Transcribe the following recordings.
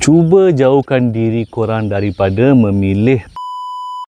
Cuba jauhkan diri korang daripada memilih.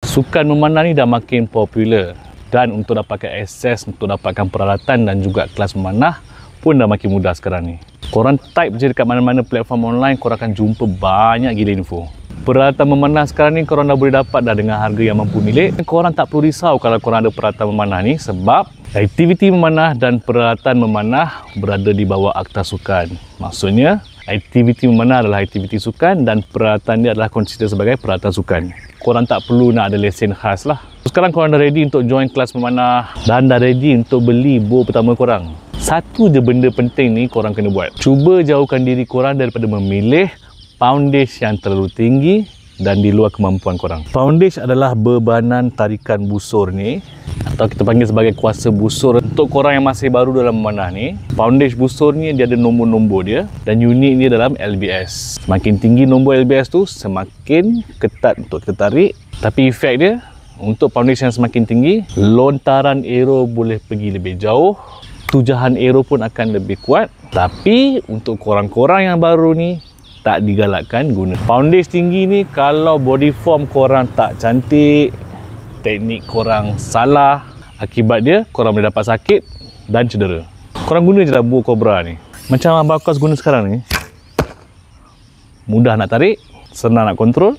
Sukan memanah ni dah makin popular, dan untuk dapatkan akses, untuk dapatkan peralatan dan juga kelas memanah pun dah makin mudah sekarang ni. Korang type je dekat mana-mana platform online, korang akan jumpa banyak gila info. Peralatan memanah sekarang ni korang dah boleh dapat dah dengan harga yang mampu milik. Korang tak perlu risau kalau korang ada peralatan memanah ni, sebab aktiviti memanah dan peralatan memanah berada di bawah Akta Sukan. Maksudnya, aktiviti memanah adalah aktiviti sukan dan peralatan dia adalah consider sebagai peralatan sukan. Korang tak perlu nak ada lesen khas lah. Sekarang korang dah ready untuk join kelas memanah dan dah ready untuk beli bow pertama korang. Satu je benda penting ni korang kena buat. Cuba jauhkan diri korang daripada memilih poundage yang terlalu tinggi dan di luar kemampuan korang. Poundage adalah bebanan tarikan busur ni, atau kita panggil sebagai kuasa busur. Untuk korang yang masih baru dalam memanah ni, poundage busur ni dia ada nombor-nombor dia dan unit dia dalam LBS. Semakin tinggi nombor LBS tu, semakin ketat untuk kita tarik. Tapi efek dia, untuk poundage yang semakin tinggi, lontaran arrow boleh pergi lebih jauh, tujahan arrow pun akan lebih kuat. Tapi untuk korang-korang yang baru ni, tak digalakkan guna poundage tinggi ni kalau body form korang tak cantik, teknik korang salah. Akibat dia, korang boleh dapat sakit dan cedera. Korang guna je lah bow Cobra ni. Macam Abang Akos guna sekarang ni. Mudah nak tarik, senang nak kontrol.